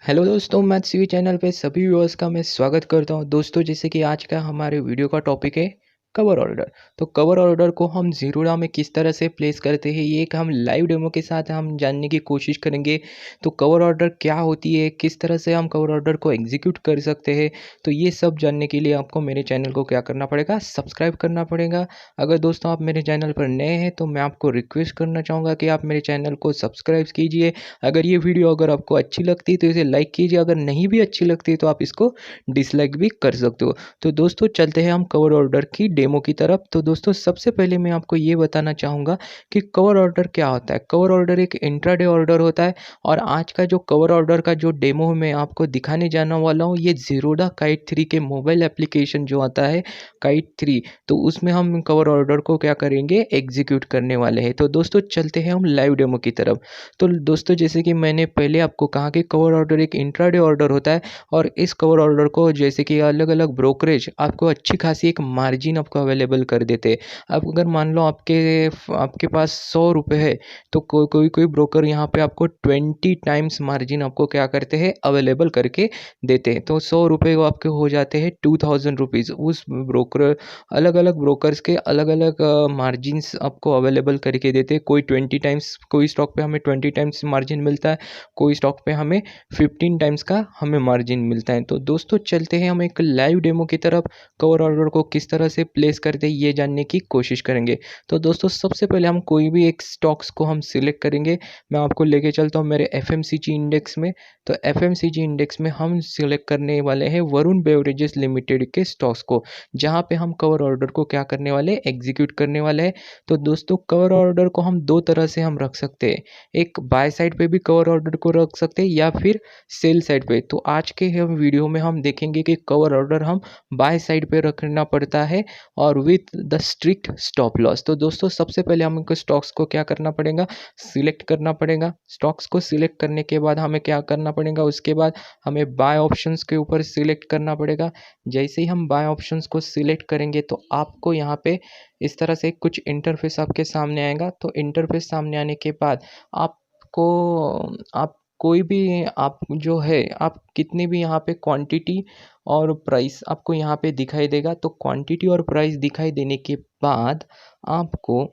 Hello दोस्तों, मैं सी channel पे सभी व्यूअर्स का मैं स्वागत करता हूं। दोस्तों, जैसे कि आज का हमारे वीडियो का टॉपिक है कवर ऑर्डर। तो कवर ऑर्डर को हम ज़ीरोडा में किस तरह से प्लेस करते हैं, ये एक हम लाइव डेमो के साथ हम जानने की कोशिश करेंगे। तो कवर ऑर्डर क्या होती है, किस तरह से हम कवर ऑर्डर को एग्जीक्यूट कर सकते हैं, तो ये सब जानने के लिए आपको मेरे चैनल को क्या करना पड़ेगा, सब्सक्राइब करना पड़ेगा। अगर दोस्तों आप मेरे चैनल पर नए हैं तो मैं आपको रिक्वेस्ट करना चाहूँगा कि आप मेरे चैनल को सब्सक्राइब कीजिए। अगर ये वीडियो अगर आपको अच्छी लगती है तो इसे लाइक कीजिए, अगर नहीं भी अच्छी लगती है तो आप इसको डिसलाइक भी कर सकते हो। तो दोस्तों चलते हैं हम कवर ऑर्डर की डेमो की तरफ। तो दोस्तों सबसे पहले मैं आपको ये बताना चाहूँगा कि कवर ऑर्डर क्या होता है। कवर ऑर्डर एक इंट्राडे ऑर्डर होता है और आज का जो कवर ऑर्डर का जो डेमो मैं आपको दिखाने जाने वाला हूँ, ये ज़ीरोडा काइट 3 के मोबाइल एप्लीकेशन जो आता है काइट 3, तो उसमें हम कवर ऑर्डर को क्या करेंगे, एग्जीक्यूट करने वाले हैं। तो दोस्तों चलते हैं हम लाइव डेमो की तरफ। तो दोस्तों जैसे कि मैंने पहले आपको कहा कि कवर ऑर्डर एक इंट्राडे ऑर्डर होता है और इस कवर ऑर्डर को जैसे कि अलग अलग ब्रोकरेज आपको अच्छी खासी एक मार्जिन आपको अवेलेबल कर देते हैं। अब अगर मान लो आपके पास 100 रुपये है तो कोई ब्रोकर यहाँ पे आपको 20 टाइम्स मार्जिन आपको क्या करते हैं, अवेलेबल करके देते हैं। तो 100 रुपये वो आपके हो जाते हैं 2000 रुपीज़। उस ब्रोकर अलग अलग ब्रोकर्स के अलग अलग मार्जिन्स आपको अवेलेबल करके देते हैं। कोई 20 टाइम्स, कोई स्टॉक पे हमें 20 टाइम्स मार्जिन मिलता है, कोई स्टॉक पे हमें 15 टाइम्स का हमें मार्जिन मिलता है। तो दोस्तों चलते हैं हम एक लाइव डेमो की तरफ। कवर ऑर्डर को किस तरह से प्लेस करते हैं ये जानने की कोशिश करेंगे। तो दोस्तों सबसे पहले हम कोई भी एक स्टॉक्स को हम सिलेक्ट करेंगे। मैं आपको लेके चलता हूँ मेरे एफएमसीजी इंडेक्स में। तो एफएमसीजी इंडेक्स में हम सिलेक्ट करने वाले हैं वरुण बेवरेजेस लिमिटेड के स्टॉक्स को, जहाँ पे हम कवर ऑर्डर को क्या करने वाले, एग्जीक्यूट करने वाले हैं। तो दोस्तों कवर ऑर्डर को हम दो तरह से हम रख सकते हैं। एक बाय साइड पे भी कवर ऑर्डर को रख सकते हैं या फिर सेल साइड पे। तो आज के हम वीडियो में हम देखेंगे कि कवर ऑर्डर हम बाय साइड पे रखना पड़ता है और with the strict stop loss. तो दोस्तों सबसे पहले हमको स्टॉक्स को क्या करना पड़ेगा, सिलेक्ट करना पड़ेगा। स्टॉक्स को सिलेक्ट करने के बाद हमें क्या करना पड़ेगा, उसके बाद हमें बाय ऑप्शंस के ऊपर सिलेक्ट करना पड़ेगा। जैसे ही हम बाय ऑप्शंस को सिलेक्ट करेंगे तो आपको यहाँ पे इस तरह से कुछ इंटरफेस आपके सामने आएगा। तो इंटरफेस सामने आने के बाद आपको आप कोई भी आप जो है, आप कितनी भी यहाँ पे क्वांटिटी और प्राइस आपको यहाँ पे दिखाई देगा। तो क्वांटिटी और प्राइस दिखाई देने के बाद आपको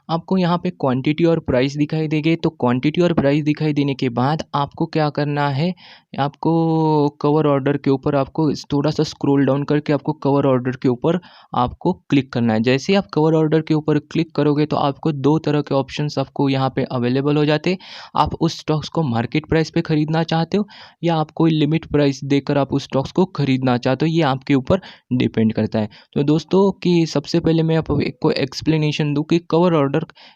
आपको यहाँ पे क्वांटिटी और प्राइस दिखाई देंगे। तो क्वांटिटी और प्राइस दिखाई देने के बाद आपको क्या करना है, आपको कवर ऑर्डर के ऊपर आपको थोड़ा सा स्क्रॉल डाउन करके आपको कवर ऑर्डर के ऊपर आपको क्लिक करना है। जैसे ही आप कवर ऑर्डर के ऊपर क्लिक करोगे तो आपको दो तरह के ऑप्शंस आपको यहाँ पे अवेलेबल हो जाते हैं। आप उस स्टॉक्स को मार्केट प्राइस पे ख़रीदना चाहते हो या आप कोई लिमिट प्राइस देकर आप उस स्टॉक्स को ख़रीदना चाहते हो, ये आपके ऊपर डिपेंड करता है। तो दोस्तों कि सबसे पहले मैं आपको एक्सप्लेनेशन दूँ कि कवर ऑर्डर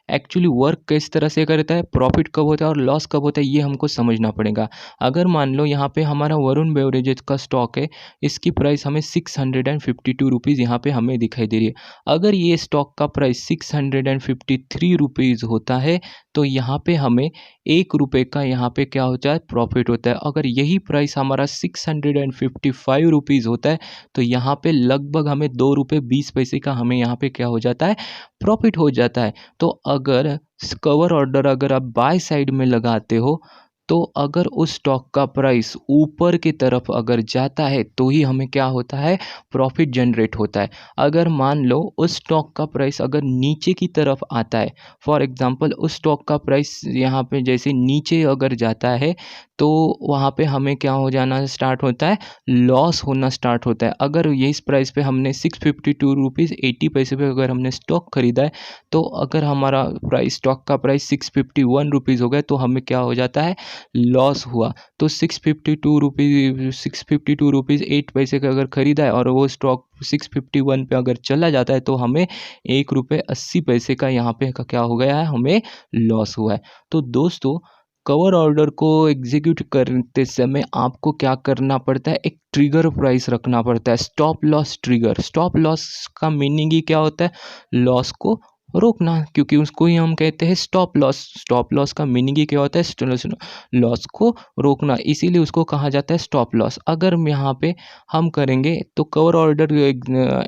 एक्चुअली वर्क किस तरह से करता है, प्रॉफिट कब होता है और लॉस कब होता है, ये हमको समझना पड़ेगा। अगर मान लो यहाँ पे हमारा वरुण बेवरेजेस का स्टॉक है, इसकी प्राइस हमें 652 रुपीज़ यहाँ पे हमें दिखाई दे रही है। अगर ये स्टॉक का प्राइस 653 रुपीज़ होता है तो यहाँ पे हमें 1 रुपये का यहाँ पे क्या होता है, प्रॉफिट होता है। अगर यही प्राइस हमारा 655 रुपीज़ होता है तो यहाँ पे लगभग हमें 2 रुपये 20 पैसे का हमें यहाँ पे क्या हो जाता है, प्रॉफिट हो जाता है। तो अगर कवर ऑर्डर अगर आप बाय साइड में लगाते हो तो अगर उस स्टॉक का प्राइस ऊपर की तरफ अगर जाता है तो ही हमें क्या होता है, प्रॉफिट जनरेट होता है। अगर मान लो उस स्टॉक का प्राइस अगर नीचे की तरफ आता है, फॉर एग्जांपल उस स्टॉक का प्राइस यहाँ पे जैसे नीचे अगर जाता है तो वहाँ पे हमें क्या हो जाना स्टार्ट होता है, लॉस होना स्टार्ट होता है। अगर ये इस प्राइस पे हमने 652 रुपीज़ 80 पैसे पे अगर हमने स्टॉक खरीदा है तो अगर हमारा प्राइस स्टॉक का प्राइस 651 रुपीज़ हो गया तो हमें क्या हो जाता है, लॉस हुआ। तो 652 रुपीज़ 8 पैसे का अगर खरीदा है और वो स्टॉक 651 पे अगर चला जाता है तो हमें 1 रुपये 80 पैसे का यहाँ पे का क्या हो गया है, हमें लॉस हुआ है। तो दोस्तों कवर ऑर्डर को एग्जीक्यूट करते समय आपको क्या करना पड़ता है, एक ट्रिगर प्राइस रखना पड़ता है, stop loss trigger. Stop loss का मीनिंग ही क्या होता है, लॉस को रोकना, क्योंकि उसको ही हम कहते हैं स्टॉप लॉस। स्टॉप लॉस का मीनिंग ही क्या होता है, लॉस को रोकना, इसीलिए उसको कहा जाता है स्टॉप लॉस। अगर यहाँ पे हम करेंगे तो कवर ऑर्डर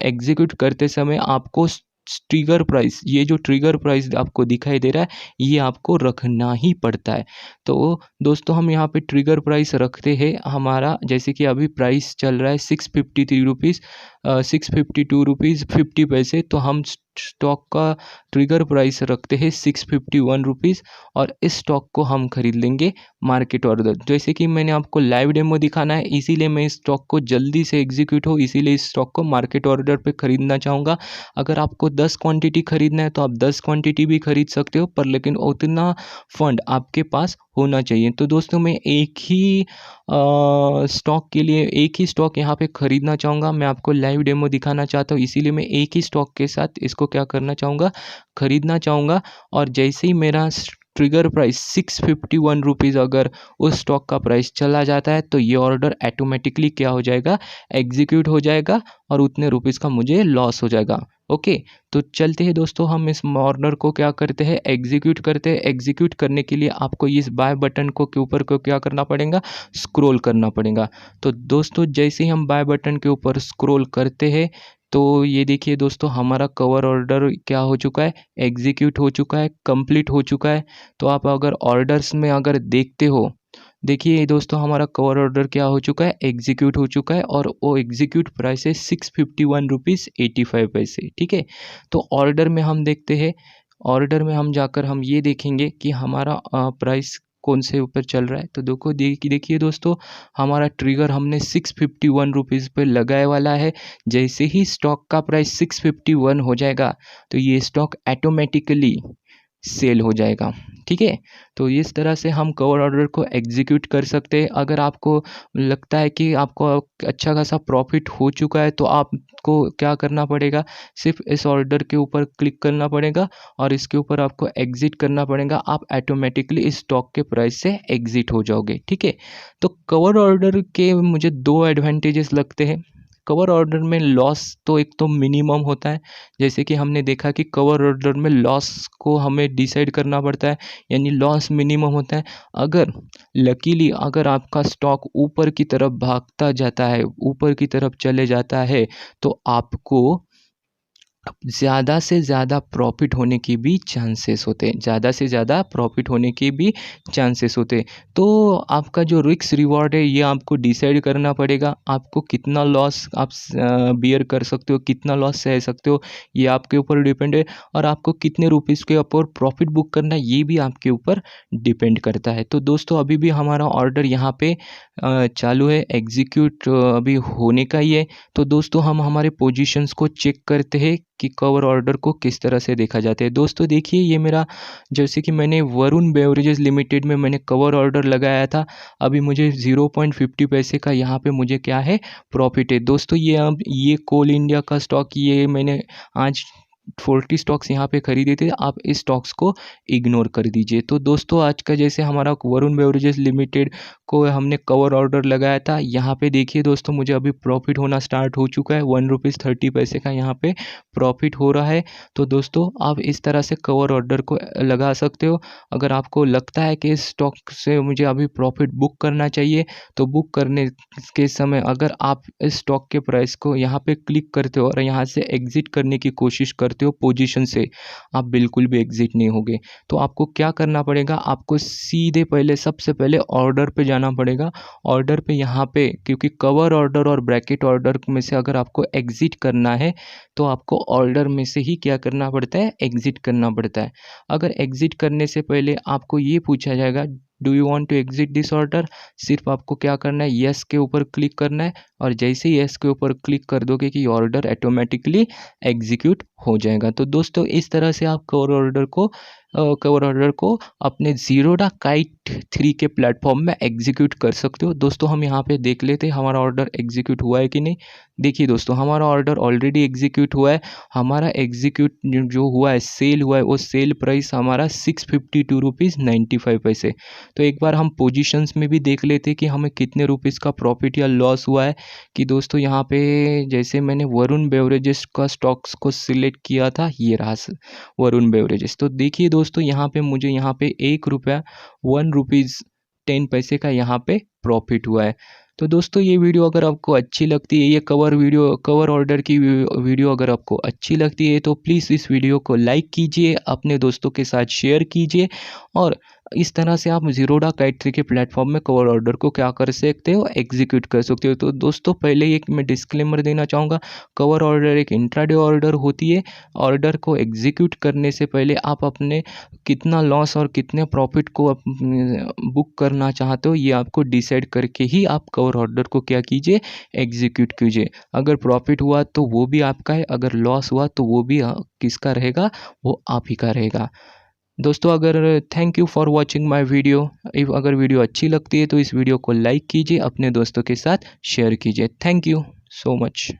एग्जीक्यूट करते समय आपको ट्रिगर प्राइस, ये जो ट्रिगर प्राइस आपको दिखाई दे रहा है, ये आपको रखना ही पड़ता है। तो दोस्तों हम यहाँ पे ट्रिगर प्राइस रखते हैं हमारा, जैसे कि अभी प्राइस चल रहा है 653 रुपीज़ 652 रुपीज़ 50 पैसे, तो हम स्टॉक का ट्रिगर प्राइस रखते हैं 651 रुपीज़ और इस स्टॉक को हम खरीद लेंगे मार्केट ऑर्डर। जैसे कि मैंने आपको लाइव डेमो दिखाना है, इसीलिए मैं इस स्टॉक को जल्दी से एग्जीक्यूट हो, इसीलिए इस स्टॉक को मार्केट ऑर्डर पे खरीदना चाहूँगा। अगर आपको 10 क्वांटिटी खरीदना है तो आप 10 क्वांटिटी भी खरीद सकते हो, पर लेकिन उतना फंड आपके पास होना चाहिए। तो दोस्तों मैं एक ही स्टॉक के लिए एक ही स्टॉक यहाँ पे खरीदना चाहूँगा। मैं आपको लाइव डेमो दिखाना चाहता हूँ, इसीलिए मैं एक ही स्टॉक के साथ इसको क्या करना चाहूँगा, खरीदना चाहूँगा। और जैसे ही मेरा ट्रिगर प्राइस 651 रुपीज़ अगर उस स्टॉक का प्राइस चला जाता है, तो ये ऑर्डर ऑटोमेटिकली क्या हो जाएगा, एग्जीक्यूट हो जाएगा और उतने रुपीज़ का मुझे लॉस हो जाएगा। ओके, तो चलते हैं दोस्तों, हम इस ऑर्डर को क्या करते हैं, एग्जीक्यूट करते हैं। एग्जीक्यूट करने के लिए आपको इस बाय बटन को के ऊपर को क्या करना पड़ेगा, स्क्रॉल करना पड़ेगा। तो दोस्तों जैसे ही हम बाय बटन के ऊपर स्क्रॉल करते हैं, तो ये देखिए दोस्तों हमारा कवर ऑर्डर क्या हो चुका है, एग्जीक्यूट हो चुका है, कंप्लीट हो चुका है। तो आप अगर ऑर्डर्स में अगर देखते हो, देखिए दोस्तों हमारा कवर ऑर्डर क्या हो चुका है, एग्जीक्यूट हो चुका है और वो एग्जीक्यूट प्राइस है 651 रुपीज़ 85 पैसे। ठीक है, तो ऑर्डर में हम देखते हैं, ऑर्डर में हम जाकर हम ये देखेंगे कि हमारा प्राइस कौन से ऊपर चल रहा है। तो देखिए दोस्तों हमारा ट्रिगर हमने 651 रुपीज़ पे लगाए वाला है। जैसे ही स्टॉक का प्राइस 651 हो जाएगा, तो ये स्टॉक ऑटोमेटिकली सेल हो जाएगा। ठीक है, तो इस तरह से हम कवर ऑर्डर को एग्जीक्यूट कर सकते हैं। अगर आपको लगता है कि आपको अच्छा खासा प्रॉफिट हो चुका है, तो आपको क्या करना पड़ेगा, सिर्फ इस ऑर्डर के ऊपर क्लिक करना पड़ेगा और इसके ऊपर आपको एग्जिट करना पड़ेगा। आप ऑटोमेटिकली इस स्टॉक के प्राइस से एग्जिट हो जाओगे। ठीक है, तो कवर ऑर्डर के मुझे दो एडवांटेजेस लगते हैं। कवर ऑर्डर में लॉस तो एक तो मिनिमम होता है, जैसे कि हमने देखा कि कवर ऑर्डर में लॉस को हमें डिसाइड करना पड़ता है, यानी लॉस मिनिमम होता है। अगर लकीली अगर आपका स्टॉक ऊपर की तरफ भागता जाता है, ऊपर की तरफ चले जाता है, तो आपको ज़्यादा से ज़्यादा प्रॉफ़िट होने की भी चांसेस होते हैं, ज़्यादा से ज़्यादा प्रॉफ़िट होने के भी चांसेस होते हैं। तो आपका जो रिस्क रिवॉर्ड है, ये आपको डिसाइड करना पड़ेगा। आपको कितना लॉस आप बियर कर सकते हो, कितना लॉस सह सकते हो, ये आपके ऊपर डिपेंड है। और आपको कितने रुपीज़ के ऊपर प्रॉफ़िट बुक करना है, ये भी आपके ऊपर डिपेंड करता है। तो दोस्तों अभी भी हमारा ऑर्डर यहाँ पे चालू है, एग्जीक्यूट अभी होने का ही है। तो दोस्तों हम हमारे पोजीशंस को चेक करते हैं कि कवर ऑर्डर को किस तरह से देखा जाता है। दोस्तों देखिए ये मेरा, जैसे कि मैंने वरुण बेवरेजेस लिमिटेड में मैंने कवर ऑर्डर लगाया था, अभी मुझे 0.50 पैसे का यहाँ पे मुझे क्या है, प्रॉफिट है। दोस्तों ये अब ये कोल इंडिया का स्टॉक, ये मैंने आज 40 स्टॉक्स यहाँ पे खरीदे थे, आप इस स्टॉक्स को इग्नोर कर दीजिए। तो दोस्तों आज का जैसे हमारा वरुण बेवरेजेस लिमिटेड को हमने कवर ऑर्डर लगाया था, यहाँ पे देखिए दोस्तों मुझे अभी प्रॉफिट होना स्टार्ट हो चुका है, 1 रुपीज़ 30 पैसे का यहाँ पे प्रॉफिट हो रहा है। तो दोस्तों आप इस तरह से कवर ऑर्डर को लगा सकते हो। अगर आपको लगता है कि इस स्टॉक से मुझे अभी प्रॉफिट बुक करना चाहिए, तो बुक करने के समय अगर आप इस स्टॉक के प्राइस को यहाँ पे क्लिक करते हो और यहाँ से एग्जिट करने की कोशिश करते हो पोजीशन से, आप बिल्कुल भी एग्जिट नहीं होगे। तो आपको क्या करना पड़ेगा, आपको सीधे पहले सबसे पहले ऑर्डर पे जाना पड़ेगा। ऑर्डर पे यहाँ पे, क्योंकि कवर ऑर्डर और ब्रैकेट ऑर्डर में से अगर आपको एग्जिट करना है, तो आपको ऑर्डर में से ही क्या करना पड़ता है, एग्जिट करना पड़ता है। अगर एग्जिट करने से पहले आपको ये पूछा जाएगा, do you want to exit this order, सिर्फ आपको क्या करना है, यस के ऊपर क्लिक करना है। और जैसे ही यस के ऊपर क्लिक कर दोगे कि ऑर्डर ऑटोमेटिकली एग्जीक्यूट हो जाएगा। तो दोस्तों इस तरह से आप कवर ऑर्डर को अपने ज़ीरोधा काइट 3 के प्लेटफॉर्म में एग्जीक्यूट कर सकते हो। दोस्तों हम यहाँ पे देख लेते हैं हमारा ऑर्डर एग्जीक्यूट हुआ है कि नहीं। देखिए दोस्तों हमारा ऑर्डर ऑलरेडी एग्जीक्यूट हुआ है। हमारा एग्जीक्यूट जो हुआ है, सेल हुआ है, वो सेल प्राइस हमारा 652 रुपीज़ 95 पैसे। तो एक बार हम पोजीशंस में भी देख लेते कि हमें कितने रुपीज़ का प्रॉफिट या लॉस हुआ है। कि दोस्तों यहाँ पे जैसे मैंने वरुण बेवरेजेस का स्टॉक्स को सिलेक्ट किया था, ये रहा वरुण बेवरेजेस। तो देखिए दोस्तों यहाँ पे मुझे यहाँ पे 1 रुपया 1 रुपीज़ 10 पैसे का यहाँ पे प्रॉफिट हुआ है। तो दोस्तों ये वीडियो अगर आपको अच्छी लगती है, ये कवर ऑर्डर की वीडियो अगर आपको अच्छी लगती है तो प्लीज़ इस वीडियो को लाइक कीजिए, अपने दोस्तों के साथ शेयर कीजिए और इस तरह से आप ज़ीरोधा काइट3 के प्लेटफॉर्म में कवर ऑर्डर को क्या कर सकते हो, एग्जीक्यूट कर सकते हो। तो दोस्तों पहले एक मैं डिस्क्लेमर देना चाहूँगा, कवर ऑर्डर एक इंट्राडे ऑर्डर होती है। ऑर्डर को एग्जीक्यूट करने से पहले आप अपने कितना लॉस और कितने प्रॉफिट को आप बुक करना चाहते हो, ये आपको डिसाइड करके ही आप कवर ऑर्डर को क्या कीजिए, एग्जीक्यूट कीजिए। अगर प्रॉफिट हुआ तो वो भी आपका है, अगर लॉस हुआ तो वो भी किसका रहेगा, वो आप ही का रहेगा। दोस्तों अगर thank you for watching my video. अगर वीडियो अच्छी लगती है तो इस वीडियो को लाइक कीजिए, अपने दोस्तों के साथ शेयर कीजिए। Thank you so much.